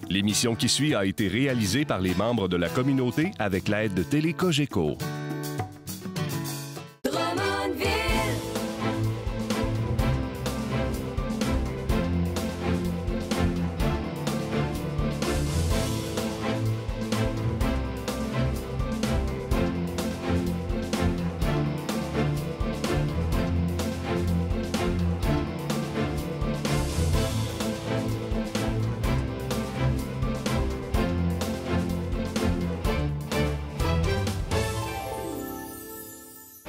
L'émission qui suit a été réalisée par les membres de la communauté avec l'aide de Télé Cogeco.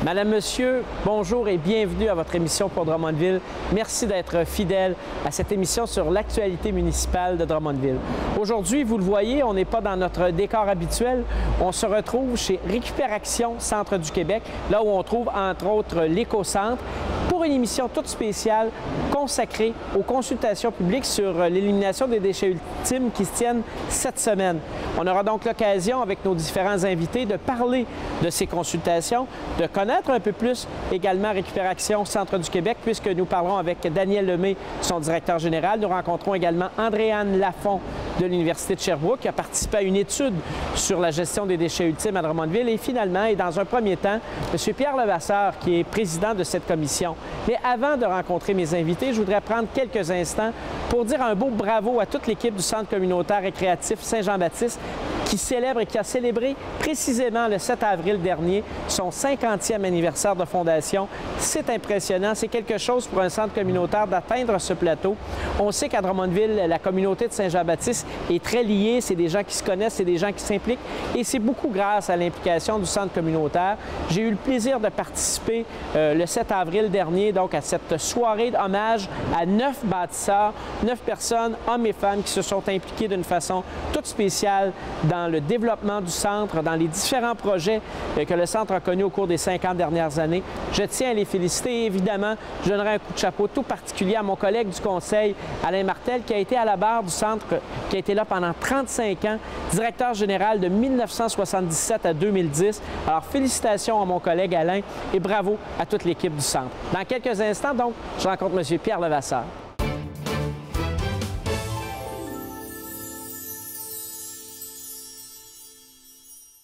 Madame, Monsieur, bonjour et bienvenue à votre émission pour Drummondville. Merci d'être fidèle à cette émission sur l'actualité municipale de Drummondville. Aujourd'hui, vous le voyez, on n'est pas dans notre décor habituel. On se retrouve chez Récupération Centre du Québec, là où on trouve entre autres l'Écocentre, pour une émission toute spéciale consacrée aux consultations publiques sur l'élimination des déchets ultimes qui se tiennent cette semaine. On aura donc l'occasion, avec nos différents invités, de parler de ces consultations, de connaître un peu plus également Récupération Centre du Québec, puisque nous parlerons avec Daniel Lemay, son directeur général. Nous rencontrons également Andréanne Lafont de l'Université de Sherbrooke, qui a participé à une étude sur la gestion des déchets ultimes à Drummondville. Et finalement, et dans un premier temps, M. Pierre Levasseur, qui est président de cette commission. Mais avant de rencontrer mes invités, je voudrais prendre quelques instants pour dire un beau bravo à toute l'équipe du Centre communautaire récréatif Saint-Jean-Baptiste qui célèbre et qui a célébré précisément le 7 avril dernier son 50e anniversaire de fondation. C'est impressionnant, c'est quelque chose pour un centre communautaire d'atteindre ce plateau. On sait qu'à Drummondville, la communauté de Saint-Jean-Baptiste est très liée, c'est des gens qui se connaissent, c'est des gens qui s'impliquent et c'est beaucoup grâce à l'implication du centre communautaire. J'ai eu le plaisir de participer le 7 avril dernier donc à cette soirée d'hommage à 9 bâtisseurs, 9 personnes, hommes et femmes qui se sont impliqués d'une façon toute spéciale dans le développement du centre, dans les différents projets que le centre a connus au cours des 50 dernières années. Je tiens à les féliciter et évidemment, je donnerai un coup de chapeau tout particulier à mon collègue du conseil, Alain Martel, qui a été à la barre du centre, qui a été là pendant 35 ans, directeur général de 1977 à 2010. Alors, félicitations à mon collègue Alain et bravo à toute l'équipe du centre. Dans quelques instants, donc, je rencontre M. Pierre Levasseur.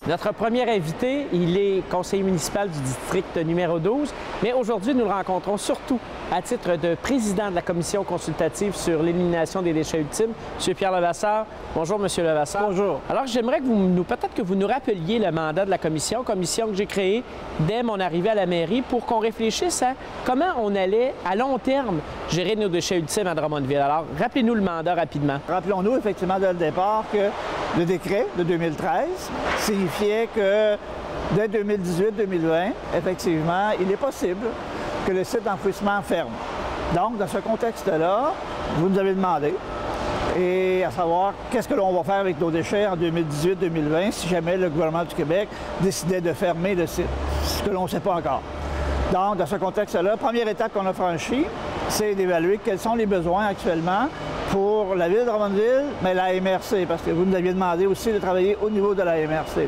Notre premier invité, il est conseiller municipal du district numéro 12, mais aujourd'hui, nous le rencontrons surtout à titre de président de la commission consultative sur l'élimination des déchets ultimes, M. Pierre Levasseur. Bonjour, M. Levasseur. Bonjour. Alors, j'aimerais que peut-être que vous nous rappeliez le mandat de la commission que j'ai créée dès mon arrivée à la mairie pour qu'on réfléchisse à comment on allait, à long terme, gérer nos déchets ultimes à Drummondville. Alors, rappelez-nous le mandat rapidement. Rappelons-nous effectivement dès le départ que le décret de 2013 signifiait que dès 2018-2020, effectivement, il est possible que le site d'enfouissement ferme. Donc, dans ce contexte-là, vous nous avez demandé, et à savoir qu'est-ce que l'on va faire avec nos déchets en 2018-2020 si jamais le gouvernement du Québec décidait de fermer le site, ce que l'on ne sait pas encore. Donc, dans ce contexte-là, première étape qu'on a franchie, c'est d'évaluer quels sont les besoins actuellement pour la ville de Drummondville, mais la MRC, parce que vous nous aviez demandé aussi de travailler au niveau de la MRC.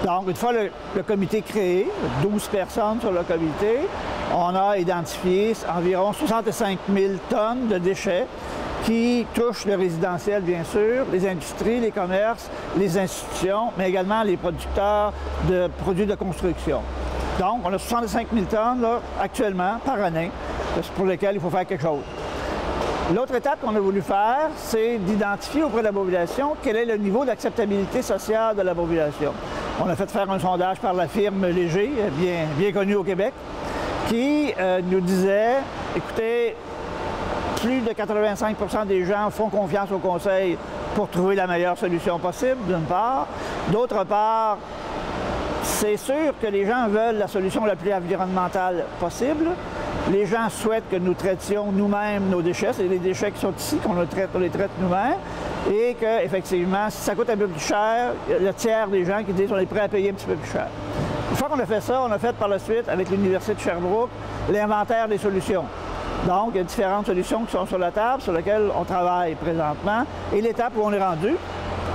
Donc, une fois le comité créé, 12 personnes sur le comité, on a identifié environ 65 000 tonnes de déchets qui touchent le résidentiel, bien sûr, les industries, les commerces, les institutions, mais également les producteurs de produits de construction. Donc, on a 65 000 tonnes là, actuellement, par année, pour lesquelles il faut faire quelque chose. L'autre étape qu'on a voulu faire, c'est d'identifier auprès de la population quel est le niveau d'acceptabilité sociale de la population. On a fait faire un sondage par la firme Léger, bien connue au Québec, qui nous disait, écoutez, plus de 85 % des gens font confiance au Conseil pour trouver la meilleure solution possible, d'une part. D'autre part, c'est sûr que les gens veulent la solution la plus environnementale possible. Les gens souhaitent que nous traitions nous-mêmes nos déchets. C'est les déchets qui sont ici qu'on les traite nous-mêmes. Et qu'effectivement, si ça coûte un peu plus cher, le tiers des gens qui disent qu'on est prêt à payer un petit peu plus cher. Une fois qu'on a fait ça, on a fait par la suite, avec l'Université de Sherbrooke, l'inventaire des solutions. Donc, il y a différentes solutions qui sont sur la table, sur lesquelles on travaille présentement. Et l'étape où on est rendu,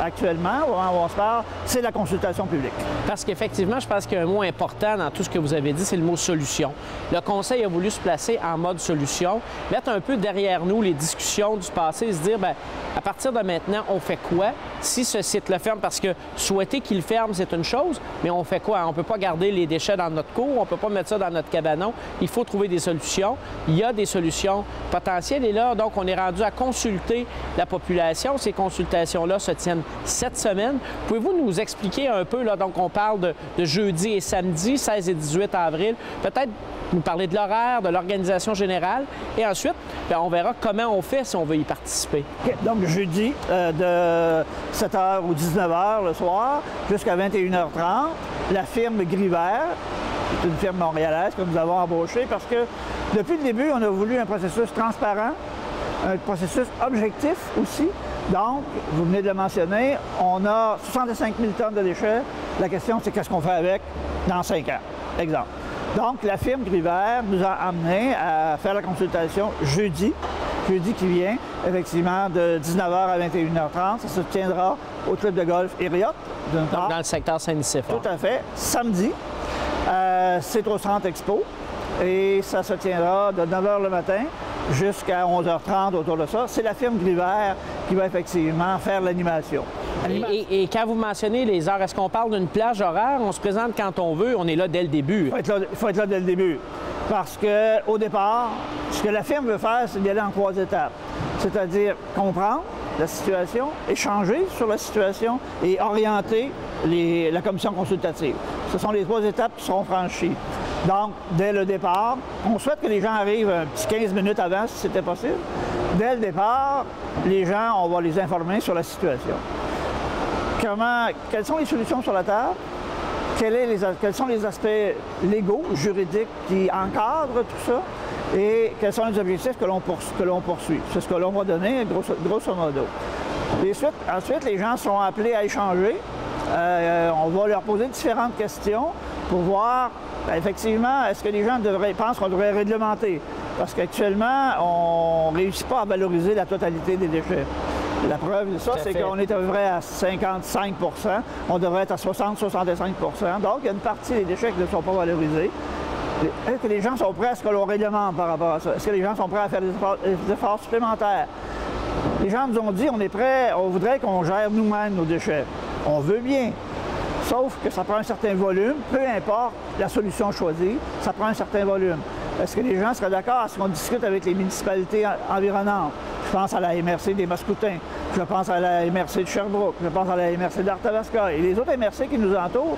actuellement, au moment où on se parle, c'est la consultation publique. Parce qu'effectivement, je pense qu'il y a un mot important dans tout ce que vous avez dit, c'est le mot solution. Le Conseil a voulu se placer en mode solution, mettre un peu derrière nous les discussions du passé et se dire, bien, à partir de maintenant, on fait quoi si ce site-là ferme? Parce que souhaiter qu'il ferme, c'est une chose, mais on fait quoi? On ne peut pas garder les déchets dans notre cour, on ne peut pas mettre ça dans notre cabanon. Il faut trouver des solutions. Il y a des solutions potentielles et là, donc, on est rendu à consulter la population. Ces consultations-là se tiennent cette semaine. Pouvez-vous nous expliquer un peu, là, donc on parle de jeudi et samedi, 16 et 18 avril, peut-être nous parler de l'horaire, de l'organisation générale et ensuite, bien, on verra comment on fait si on veut y participer. Okay. Donc, jeudi, de 7h ou 19h le soir jusqu'à 21h30, la firme Grivert, c'est une firme montréalaise que nous avons embauchée parce que depuis le début, on a voulu un processus transparent, un processus objectif aussi. Donc, vous venez de le mentionner, on a 65 000 tonnes de déchets. La question, c'est qu'est-ce qu'on fait avec dans 5 ans, exemple. Donc, la firme Grivert nous a amenés à faire la consultation jeudi qui vient, effectivement, de 19h à 21h30. Ça se tiendra au club de golf Hériot, d'une part. Dans le secteur Saint-Nicéphore. Tout à fait. Samedi, c'est au Centre Expo et ça se tiendra de 9h le matin jusqu'à 11h30 autour de ça. C'est la firme Grivert qui va effectivement faire l'animation. Et quand vous mentionnez les heures, est-ce qu'on parle d'une plage horaire? On se présente quand on veut, on est là dès le début. Il faut être là dès le début. Parce qu'au départ, ce que la firme veut faire, c'est d'y aller en 3 étapes. C'est-à-dire comprendre la situation, échanger sur la situation et orienter la commission consultative. Ce sont les 3 étapes qui seront franchies. Donc, dès le départ, on souhaite que les gens arrivent un petit 15 minutes avant, si c'était possible. Dès le départ, les gens, on va les informer sur la situation. Quelles sont les solutions sur la table? Quels sont les aspects légaux, juridiques qui encadrent tout ça? Et quels sont les objectifs que l'on poursuit? C'est ce que l'on va donner, grosso modo. Ensuite, les gens sont appelés à échanger. On va leur poser différentes questions pour voir, effectivement, est-ce que les gens pensent qu'on devrait réglementer? Parce qu'actuellement, on ne réussit pas à valoriser la totalité des déchets. La preuve de ça, c'est qu'on est à peu près à 55 %. On devrait être à 60-65 %. Donc, il y a une partie des déchets qui ne sont pas valorisés. Est-ce que les gens sont prêts à ce que l'on réglemente par rapport à ça? Est-ce que les gens sont prêts à faire des efforts supplémentaires? Les gens nous ont dit, on est prêts, on voudrait qu'on gère nous-mêmes nos déchets. On veut bien. Sauf que ça prend un certain volume, peu importe la solution choisie, ça prend un certain volume. Est-ce que les gens seraient d'accord à ce qu'on discute avec les municipalités environnantes? Je pense à la MRC des Mascoutins, je pense à la MRC de Sherbrooke, je pense à la MRC d'Arthabasca et les autres MRC qui nous entourent,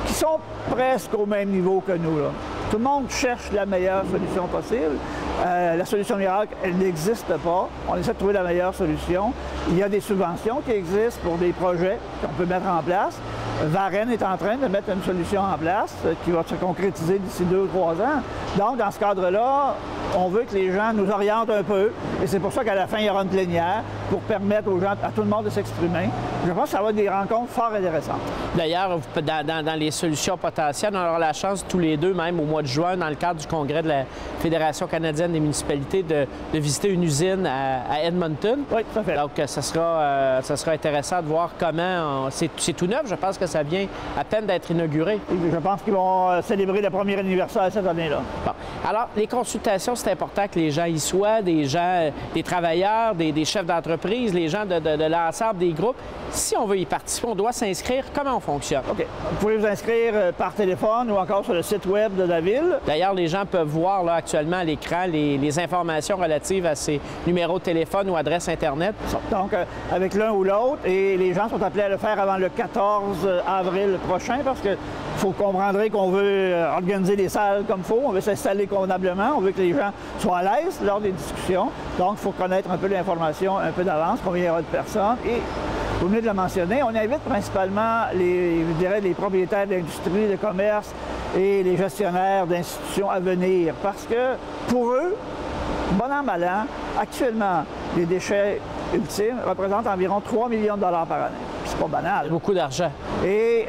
qui sont presque au même niveau que nous, là. Tout le monde cherche la meilleure solution possible. La solution miracle, elle n'existe pas. On essaie de trouver la meilleure solution. Il y a des subventions qui existent pour des projets qu'on peut mettre en place. Varennes est en train de mettre une solution en place qui va se concrétiser d'ici 2 ou 3 ans. Donc, dans ce cadre-là, on veut que les gens nous orientent un peu. Et c'est pour ça qu'à la fin, il y aura une plénière pour permettre aux gens, à tout le monde de s'exprimer. Je pense que ça va être des rencontres fort intéressantes. D'ailleurs, dans les solutions potentielles, on aura la chance tous les deux, même au mois de juin, dans le cadre du congrès de la Fédération canadienne des municipalités, de visiter une usine à Edmonton. Oui, tout à fait. Donc, ça sera intéressant de voir comment... C'est tout neuf, je pense que ça vient à peine d'être inauguré. Je pense qu'ils vont célébrer le premier anniversaire cette année-là. Bon. Alors, les consultations, c'est important que les gens y soient, des gens, des travailleurs, des chefs d'entreprise, les gens de l'ensemble des groupes. Si on veut y participer, on doit s'inscrire. Comment on fonctionne? OK. Vous pouvez vous inscrire par téléphone ou encore sur le site web de la Ville. D'ailleurs, les gens peuvent voir là, actuellement à l'écran les informations relatives à ces numéros de téléphone ou adresses Internet. Donc, avec l'un ou l'autre, et les gens sont appelés à le faire avant le 14 avril prochain parce que vous comprendrez qu'on veut organiser les salles comme il faut, on veut s'installer convenablement, on veut que les gens soient à l'aise lors des discussions. Donc, il faut connaître un peu l'information un peu d'avance, combien il y aura de personnes. Et vous venez de le mentionner, on invite principalement les propriétaires d'industrie, de commerce et les gestionnaires d'institutions à venir parce que pour eux, bon an, mal an, actuellement, les déchets ultimes représentent environ 3 millions de dollars par année. C'est pas banal. C'est beaucoup d'argent. Et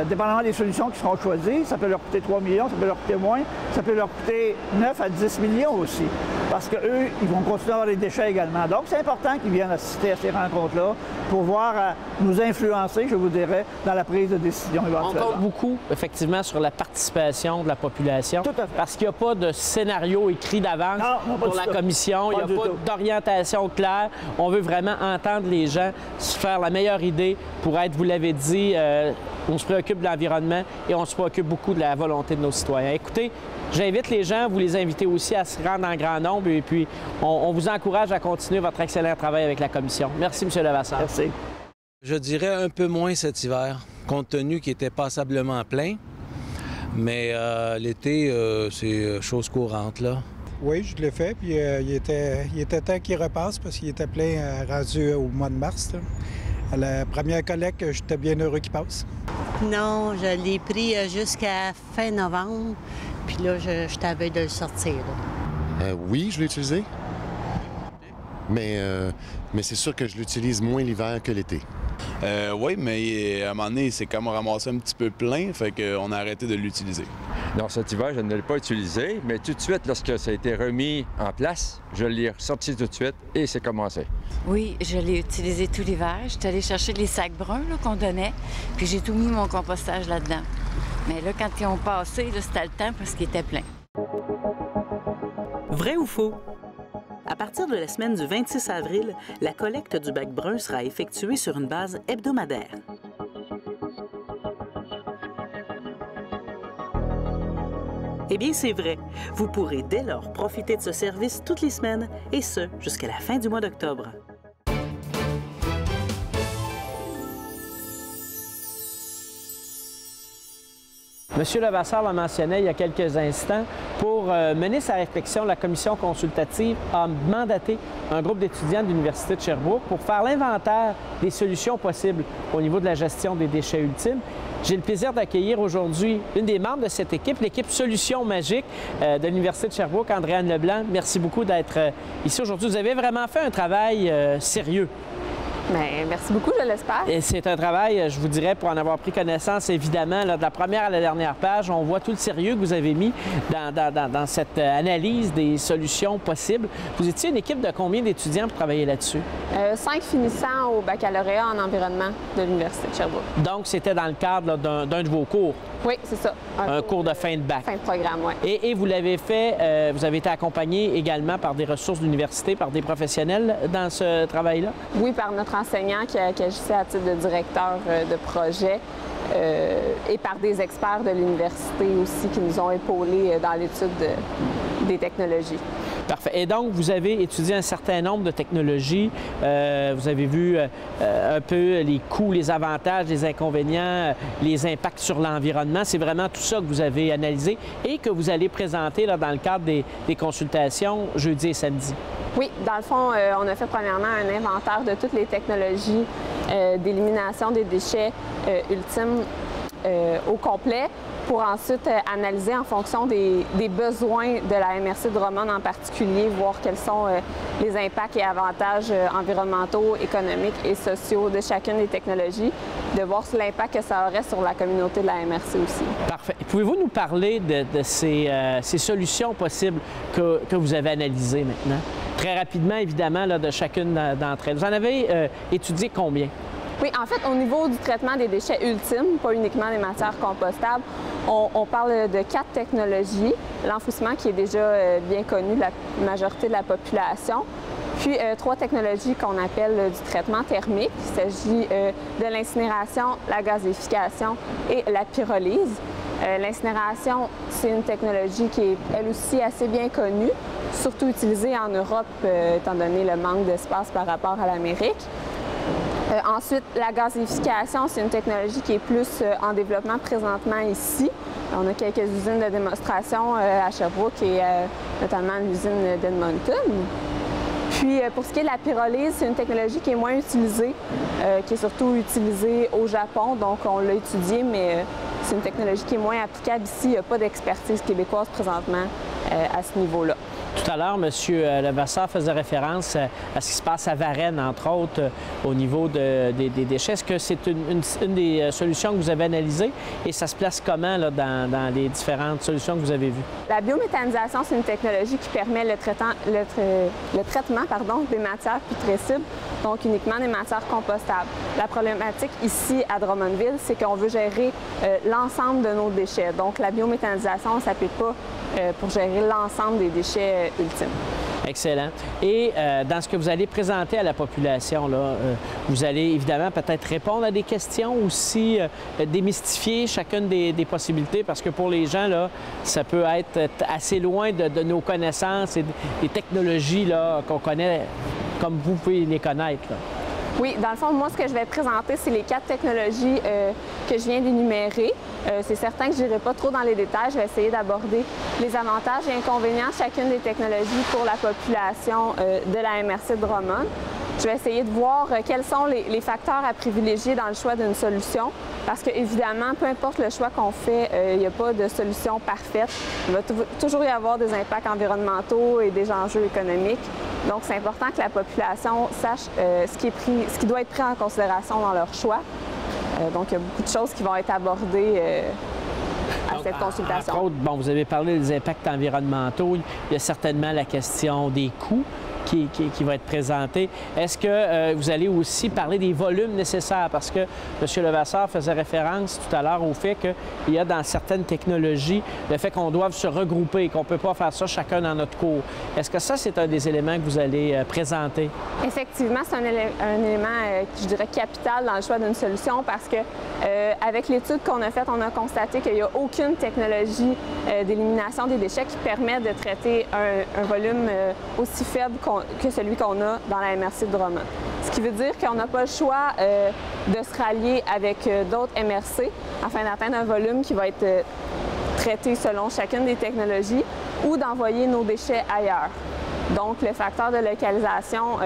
dépendamment des solutions qui seront choisies, ça peut leur coûter 3 millions, ça peut leur coûter moins, ça peut leur coûter 9 à 10 millions aussi. parce qu'eux, ils vont continuer à avoir des déchets également. Donc, c'est important qu'ils viennent assister à ces rencontres-là pour voir nous influencer, je vous dirais, dans la prise de décision éventuelle. On compte beaucoup, effectivement, sur la participation de la population. Tout à fait. Parce qu'il n'y a pas de scénario écrit d'avance pour la commission. Il n'y a pas d'orientation claire. On veut vraiment entendre les gens, se faire la meilleure idée pour être, vous l'avez dit, on se préoccupe de l'environnement et on se préoccupe beaucoup de la volonté de nos citoyens. Écoutez, j'invite les gens, vous les invitez aussi à se rendre en grand nombre et puis on vous encourage à continuer votre excellent travail avec la commission. Merci, M. Levasseur. Merci. Je dirais un peu moins cet hiver, compte tenu qu'il était passablement plein. Mais l'été, c'est chose courante, là. Oui, je l'ai fait, puis il était temps qu'il repasse parce qu'il était plein rendu au mois de mars, là. À la première collecte, j'étais bien heureux qu'il passe. Non, je l'ai pris jusqu'à fin novembre, puis là, je t'avais de le sortir. Oui, je l'ai utilisé, mais c'est sûr que je l'utilise moins l'hiver que l'été. Oui, mais à un moment donné, c'est comme ramassé un petit peu plein, fait qu'on a arrêté de l'utiliser. Non, cet hiver, je ne l'ai pas utilisé, mais tout de suite, lorsque ça a été remis en place, je l'ai ressorti tout de suite et c'est commencé. Oui, je l'ai utilisé tout l'hiver. J'étais allée chercher les sacs bruns qu'on donnait, puis j'ai tout mis mon compostage là-dedans. Mais là, quand ils ont passé, c'était le temps parce qu'il était plein. Vrai ou faux? À partir de la semaine du 26 avril, la collecte du bac brun sera effectuée sur une base hebdomadaire. Eh bien, c'est vrai. Vous pourrez dès lors profiter de ce service toutes les semaines, et ce, jusqu'à la fin du mois d'octobre. M. Levasseur l'a mentionné il y a quelques instants. Pour mener sa réflexion, la commission consultative a mandaté un groupe d'étudiants de l'Université de Sherbrooke pour faire l'inventaire des solutions possibles au niveau de la gestion des déchets ultimes. J'ai le plaisir d'accueillir aujourd'hui une des membres de cette équipe, l'équipe Solutions Magiques de l'Université de Sherbrooke, Andréane Leblanc. Merci beaucoup d'être ici aujourd'hui. Vous avez vraiment fait un travail sérieux. Bien, merci beaucoup, je l'espère. Et c'est un travail, je vous dirais, pour en avoir pris connaissance, évidemment, là, de la première à la dernière page, on voit tout le sérieux que vous avez mis dans cette analyse des solutions possibles. Vous étiez une équipe de combien d'étudiants pour travailler là-dessus? 5 finissants au baccalauréat en environnement de l'Université de Sherbrooke. Donc, c'était dans le cadre d'un de vos cours? Oui, c'est ça. Un cours de fin de bac. Fin de programme, oui. Et vous l'avez fait, vous avez été accompagné également par des ressources de l'université, par des professionnels dans ce travail-là? Oui, par notre enseignant qui agissait à titre de directeur de projet et par des experts de l'université aussi qui nous ont épaulés dans l'étude des technologies. Parfait. Et donc, vous avez étudié un certain nombre de technologies. Vous avez vu un peu les coûts, les avantages, les inconvénients, les impacts sur l'environnement. C'est vraiment tout ça que vous avez analysé et que vous allez présenter là, dans le cadre des consultations jeudi et samedi. Oui, dans le fond, on a fait premièrement un inventaire de toutes les technologies d'élimination des déchets ultimes au complet, pour ensuite analyser en fonction des besoins de la MRC de Drummond en particulier, voir quels sont les impacts et avantages environnementaux, économiques et sociaux de chacune des technologies, de voir l'impact que ça aurait sur la communauté de la MRC aussi. Parfait. Pouvez-vous nous parler de ces solutions possibles que vous avez analysées maintenant? Très rapidement, évidemment, là, de chacune d'entre elles. Vous en avez étudié combien? Oui, en fait, au niveau du traitement des déchets ultimes, pas uniquement des matières compostables, on parle de 4 technologies. L'enfouissement qui est déjà bien connu de la majorité de la population. Puis 3 technologies qu'on appelle du traitement thermique. Il s'agit de l'incinération, la gazéification et la pyrolyse. L'incinération, c'est une technologie qui est elle aussi assez bien connue, surtout utilisée en Europe étant donné le manque d'espace par rapport à l'Amérique. Ensuite, la gazéification, c'est une technologie qui est plus en développement présentement ici. On a quelques usines de démonstration à Sherbrooke et notamment l'usine d'Edmonton. Puis, pour ce qui est de la pyrolyse, c'est une technologie qui est moins utilisée, qui est surtout utilisée au Japon. Donc, on l'a étudiée, mais c'est une technologie qui est moins applicable ici. Il n'y a pas d'expertise québécoise présentement à ce niveau-là. Tout à l'heure, M. Levasseur faisait référence à ce qui se passe à Varennes, entre autres, au niveau des déchets. Est-ce que c'est une des solutions que vous avez analysées et ça se place comment là, dans les différentes solutions que vous avez vues? La biométhanisation, c'est une technologie qui permet le traitement des matières putrescibles, donc uniquement des matières compostables. La problématique ici à Drummondville, c'est qu'on veut gérer l'ensemble de nos déchets. Donc la biométhanisation ne s'applique pas pour gérer l'ensemble des déchets ultimes. Excellent. Et dans ce que vous allez présenter à la population, là, vous allez évidemment peut-être répondre à des questions, aussi démystifier chacune des possibilités, parce que pour les gens, là, ça peut être assez loin de nos connaissances et des technologies qu'on connaît comme vous pouvez les connaître. Là. Oui, dans le fond, moi, ce que je vais présenter, c'est les 4 technologies que je viens d'énumérer. C'est certain que je n'irai pas trop dans les détails. Je vais essayer d'aborder les avantages et inconvénients de chacune des technologies pour la population de la MRC de Drummond. Je vais essayer de voir quels sont les facteurs à privilégier dans le choix d'une solution, parce qu'évidemment, peu importe le choix qu'on fait, il n'y a pas de solution parfaite. Il va toujours y avoir des impacts environnementaux et des enjeux économiques. Donc, c'est important que la population sache ce qui doit être pris en considération dans leur choix. Donc, il y a beaucoup de choses qui vont être abordées à cette consultation. Entre autres, bon, vous avez parlé des impacts environnementaux. Il y a certainement la question des coûts qui va être présentée. Est-ce que vous allez aussi parler des volumes nécessaires? Parce que M. Levasseur faisait référence tout à l'heure au fait qu'il y a dans certaines technologies le fait qu'on doive se regrouper, qu'on ne peut pas faire ça chacun dans notre cours. Est-ce que ça, c'est un des éléments que vous allez présenter? Effectivement, c'est un élément, je dirais, capital dans le choix d'une solution parce que avec l'étude qu'on a faite, on a constaté qu'il n'y a aucune technologie d'élimination des déchets qui permet de traiter un volume aussi faible que celui qu'on a dans la MRC de Drummond. Ce qui veut dire qu'on n'a pas le choix de se rallier avec d'autres MRC afin d'atteindre un volume qui va être traité selon chacune des technologies ou d'envoyer nos déchets ailleurs. Donc, le facteur de localisation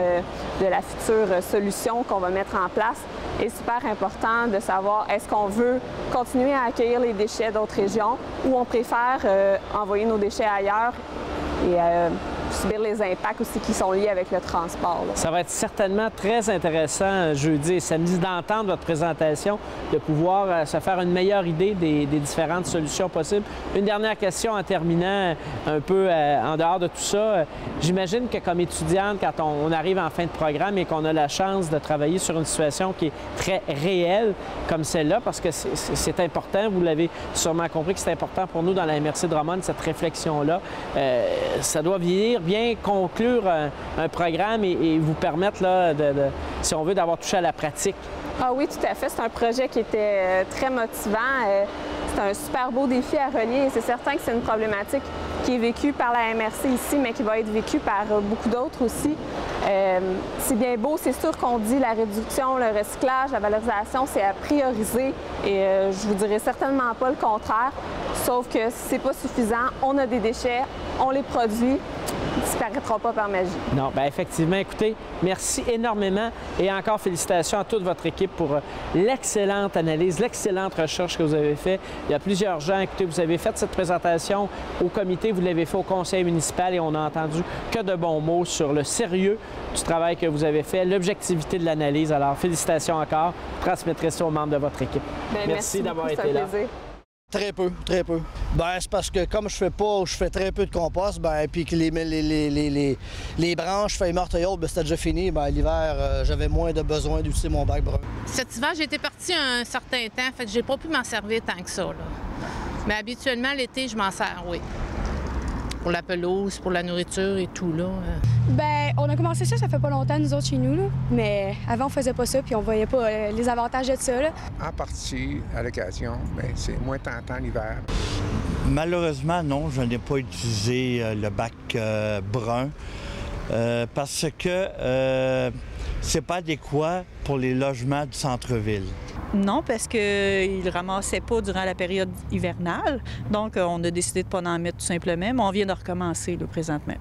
de la future solution qu'on va mettre en place est super important de savoir est-ce qu'on veut continuer à accueillir les déchets d'autres régions ou on préfère envoyer nos déchets ailleurs et subir les impacts aussi qui sont liés avec le transport. Là. Ça va être certainement très intéressant jeudi et samedi d'entendre votre présentation, de pouvoir se faire une meilleure idée des différentes solutions possibles. Une dernière question en terminant un peu en dehors de tout ça. J'imagine que comme étudiante, quand on arrive en fin de programme et qu'on a la chance de travailler sur une situation qui est très réelle comme celle-là, parce que c'est important, vous l'avez sûrement compris que c'est important pour nous dans la MRC de Drummond, cette réflexion-là. Ça doit bien conclure un programme et vous permettre, là, si on veut, d'avoir touché à la pratique. Ah oui, tout à fait. C'est un projet qui était très motivant. C'est un super beau défi à relier et c'est certain que c'est une problématique qui est vécue par la MRC ici, mais qui va être vécue par beaucoup d'autres aussi. C'est bien beau, c'est sûr qu'on dit la réduction, le recyclage, la valorisation, c'est à prioriser et je vous dirais certainement pas le contraire, sauf que c'est pas suffisant. On a des déchets, on les produit, ils ne disparaîtront pas par magie. Non, bien effectivement, écoutez, merci énormément et encore félicitations à toute votre équipe pour l'excellente analyse, l'excellente recherche que vous avez faite. Il y a plusieurs gens, écoutez, vous avez fait cette présentation au comité, vous l'avez fait au conseil municipal et on n'a entendu que de bons mots sur le sérieux du travail que vous avez fait, l'objectivité de l'analyse. Alors, félicitations encore. Je transmettrai ça aux membres de votre équipe. Bien, merci d'avoir été là. Très peu, très peu. Ben, c'est parce que comme je fais très peu de compost, ben, puis que les branches, feuilles mortes et autres, ben, c'était déjà fini, ben, l'hiver, j'avais moins de besoin d'utiliser mon bac brun. Cet hiver, j'ai été partie un certain temps, fait que j'ai pas pu m'en servir tant que ça, là. Mais habituellement, l'été, je m'en sers, oui. Pour la pelouse, pour la nourriture et tout, là. Ben, on a commencé ça fait pas longtemps, nous autres, chez nous, là. Mais avant, on faisait pas ça, puis on voyait pas les avantages de ça, là. En partie, à l'occasion, bien, c'est moins tentant l'hiver. Malheureusement, non, je n'ai pas utilisé le bac brun parce que c'est pas adéquat pour les logements du centre-ville. Non, parce qu'ils ne ramassaient pas durant la période hivernale. Donc, on a décidé de ne pas en mettre tout simplement, mais on vient de recommencer là, présentement.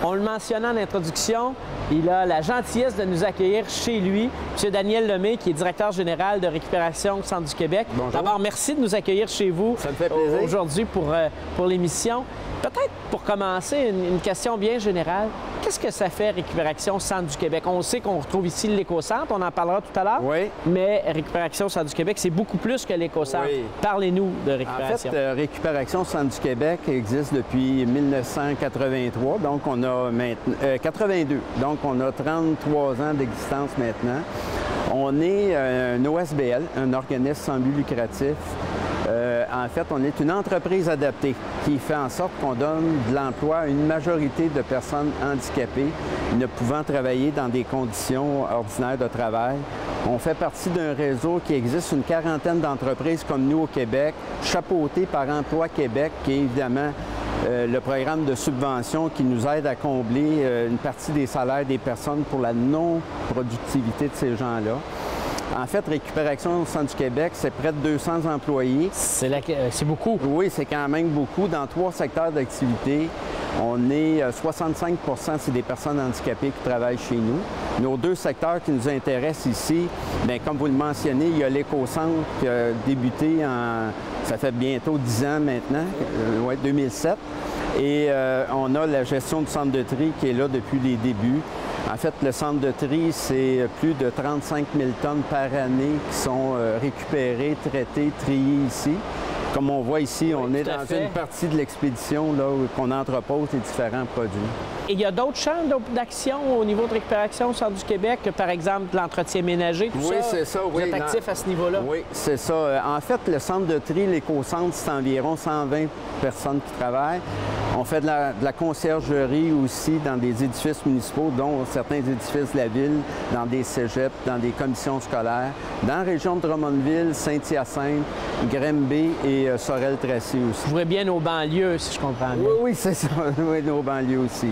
On le mentionnait en introduction, il a la gentillesse de nous accueillir chez lui. M. Daniel Lemay, qui est directeur général de Récupération au Centre du Québec. Bonjour. D'abord, merci de nous accueillir chez vous. Ça me fait plaisir. Aujourd'hui pour l'émission. Peut-être pour commencer, une question bien générale. Qu'est-ce que ça fait Récupération Centre du Québec? On sait qu'on retrouve ici l'éco-centre, on en parlera tout à l'heure. Oui. Mais Récupération Centre du Québec, c'est beaucoup plus que l'éco-centre. Oui. Parlez-nous de Récupération. En fait, Récupération Centre du Québec existe depuis 1983, donc on a maintenant 82. Donc on a 33 ans d'existence maintenant. On est un OSBL, un organisme sans but lucratif. En fait, on est une entreprise adaptée qui fait en sorte qu'on donne de l'emploi à une majorité de personnes handicapées ne pouvant travailler dans des conditions ordinaires de travail. On fait partie d'un réseau qui existe une quarantaine d'entreprises comme nous au Québec, chapeauté par Emploi Québec, qui est évidemment le programme de subvention qui nous aide à combler une partie des salaires des personnes pour la non-productivité de ces gens-là. En fait, Récupération au Centre du Québec, c'est près de 200 employés. C'est beaucoup. Oui, c'est quand même beaucoup. Dans 3 secteurs d'activité, on est 65 % c'est des personnes handicapées qui travaillent chez nous. Nos 2 secteurs qui nous intéressent ici, bien, comme vous le mentionnez, il y a l'éco-centre qui a débuté ça fait bientôt 10 ans maintenant, 2007. Et on a la gestion du centre de tri qui est là depuis les débuts. En fait, le centre de tri, c'est plus de 35 000 tonnes par année qui sont récupérées, traitées, triées ici. Comme on voit ici, on est dans une partie de l'expédition là où on entrepose les différents produits. Et il y a d'autres champs d'action au niveau de Récupération au Centre du Québec, par exemple l'entretien ménager, tout ça? Oui, c'est ça. Vous êtes actif à ce niveau-là? Oui, c'est ça. En fait, le centre de tri, l'éco-centre, c'est environ 120 personnes qui travaillent. On fait de la conciergerie aussi dans des édifices municipaux, dont certains édifices de la ville, dans des cégeps, dans des commissions scolaires, dans la région de Drummondville, Saint-Hyacinthe, Granby et Sorel-Tracy aussi. Vous voyez bien nos banlieues, si je comprends bien. Oui, c'est ça. Oui, nos banlieues aussi.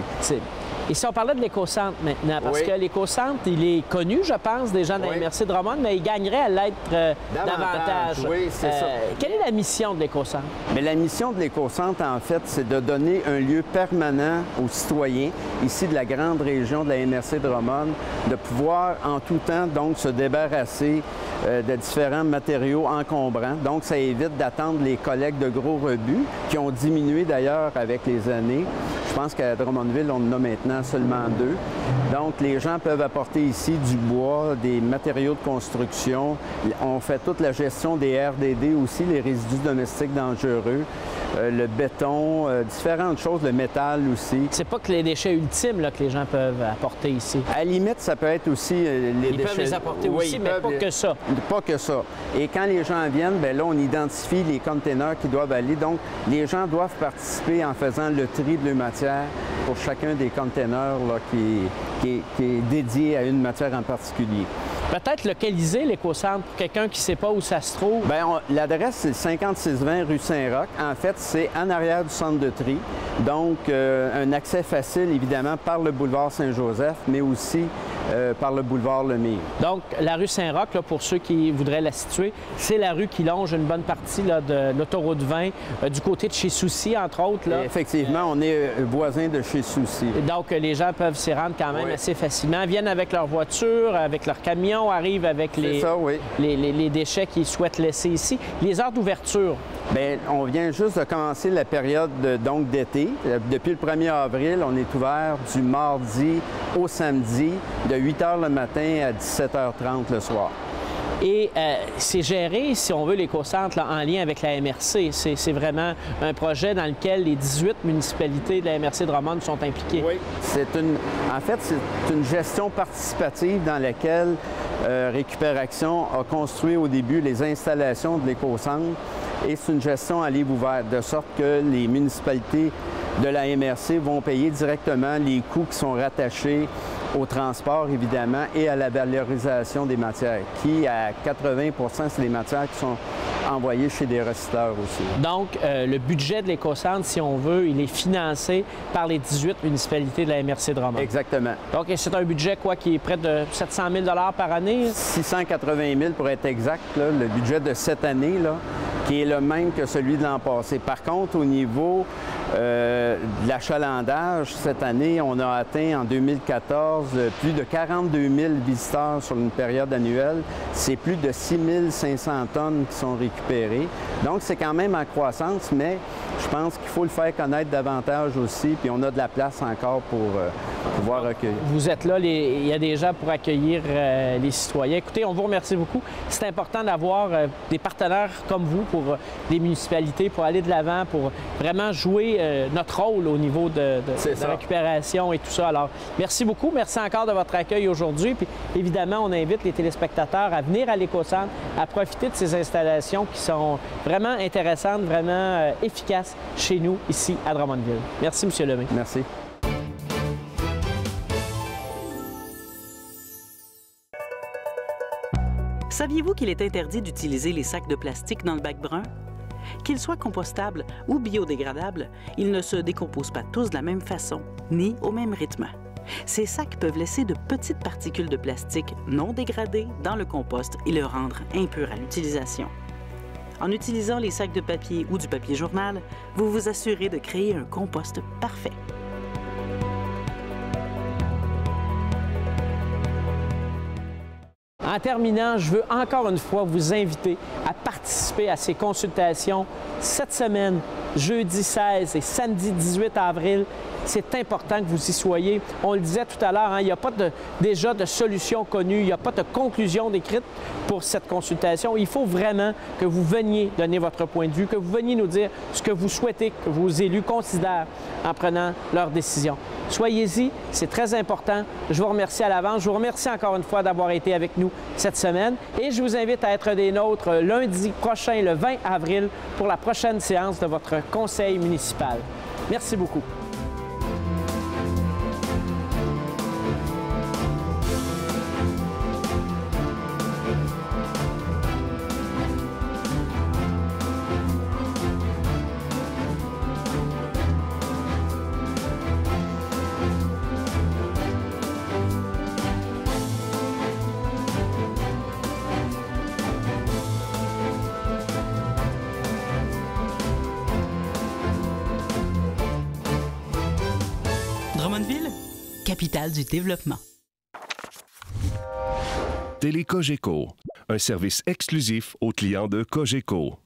Et si on parlait de l'éco-centre maintenant, parce que l'éco-centre, il est connu, je pense, des gens de la MRC de Drummond, mais il gagnerait à l'être davantage. Oui, c'est ça. Quelle est la mission de l'éco-centre? Mais la mission de l'éco-centre, en fait, c'est de donner un lieu permanent aux citoyens, ici de la grande région de la MRC de Drummond, de pouvoir en tout temps, donc, se débarrasser de différents matériaux encombrants. Donc, ça évite d'attendre les collectes de gros rebuts, qui ont diminué d'ailleurs avec les années. Je pense qu'à Drummondville, on en a maintenant seulement 2. Donc, les gens peuvent apporter ici du bois, des matériaux de construction. On fait toute la gestion des RDD aussi, les résidus domestiques dangereux, le béton, différentes choses, le métal aussi. C'est pas que les déchets ultimes là, que les gens peuvent apporter ici. À la limite, ça peut être aussi les déchets. Ils peuvent les apporter aussi, mais pas que ça. Pas que ça. Et quand les gens viennent, bien là, on identifie les containers qui doivent aller. Donc, les gens doivent participer en faisant le tri de leur matière pour chacun des containers là, qui est dédié à une matière en particulier. Peut-être localiser l'éco-centre pour quelqu'un qui ne sait pas où ça se trouve. Bien, l'adresse, c'est le 5620 rue Saint-Roch. En fait, c'est en arrière du centre de tri. Donc, un accès facile, évidemment, par le boulevard Saint-Joseph, mais aussi par le boulevard Lemay. Donc, la rue Saint-Roch, pour ceux qui voudraient la situer, c'est la rue qui longe une bonne partie là, de l'autoroute 20, du côté de chez Soucy, entre autres. Là. Effectivement, on est voisin de chez Soucy. Donc, les gens peuvent s'y rendre quand même assez facilement. Viennent avec leur voiture, avec leur camion, arrivent avec les déchets qu'ils souhaitent laisser ici. Les heures d'ouverture? Bien, on vient juste de commencer la période d'été. Depuis le 1er avril, on est ouvert du mardi au samedi, de 8 h le matin à 17h30 le soir. Et c'est géré, si on veut, l'éco-centre en lien avec la MRC. C'est vraiment un projet dans lequel les 18 municipalités de la MRC de Drummond sont impliquées. Oui. En fait, c'est une gestion participative dans laquelle Récupération a construit au début les installations de l'éco-centre. Et c'est une gestion à livre ouvert, de sorte que les municipalités de la MRC vont payer directement les coûts qui sont rattachés au transport, évidemment, et à la valorisation des matières, qui, à 80 % c'est des matières qui sont envoyées chez des recycleurs aussi. Donc, le budget de l'éco-centre, si on veut, il est financé par les 18 municipalités de la MRC de Drummond. Exactement. Donc, c'est un budget, qui est près de 700 000 $ par année? 680 000 pour être exact, là, le budget de cette année, là, qui est le même que celui de l'an passé. Par contre, au niveau De l'achalandage, cette année, on a atteint en 2014 plus de 42 000 visiteurs sur une période annuelle. C'est plus de 6 500 tonnes qui sont récupérées. Donc, c'est quand même en croissance, mais je pense qu'il faut le faire connaître davantage aussi, puis on a de la place encore pour pouvoir recueillir. Vous êtes là, il y a des gens pour accueillir les citoyens. Écoutez, on vous remercie beaucoup. C'est important d'avoir des partenaires comme vous pour les municipalités, pour aller de l'avant, pour vraiment jouer notre rôle au niveau de récupération et tout ça. Alors, merci beaucoup. Merci encore de votre accueil aujourd'hui. Puis, évidemment, on invite les téléspectateurs à venir à l'Écocentre, à profiter de ces installations qui sont vraiment intéressantes, vraiment efficaces chez nous, ici, à Drummondville. Merci, M. Lemay. Merci. Saviez-vous qu'il est interdit d'utiliser les sacs de plastique dans le bac brun? Qu'ils soient compostables ou biodégradables, ils ne se décomposent pas tous de la même façon, ni au même rythme. Ces sacs peuvent laisser de petites particules de plastique non dégradées dans le compost et le rendre impur à l'utilisation. En utilisant les sacs de papier ou du papier journal, vous vous assurez de créer un compost parfait. En terminant, je veux encore une fois vous inviter à participer à ces consultations cette semaine, jeudi 16 et samedi 18 avril. C'est important que vous y soyez. On le disait tout à l'heure, il n'y a pas déjà de solution connue, il n'y a pas de conclusion décrite pour cette consultation. Il faut vraiment que vous veniez donner votre point de vue, que vous veniez nous dire ce que vous souhaitez que vos élus considèrent en prenant leurs décisions. Soyez-y, c'est très important. Je vous remercie à l'avance. Je vous remercie encore une fois d'avoir été avec nous cette semaine et je vous invite à être des nôtres lundi prochain, le 20 avril, pour la prochaine séance de votre conseil municipal. Merci beaucoup. Drummondville, capitale du développement. Télé Cogeco, un service exclusif aux clients de Cogeco.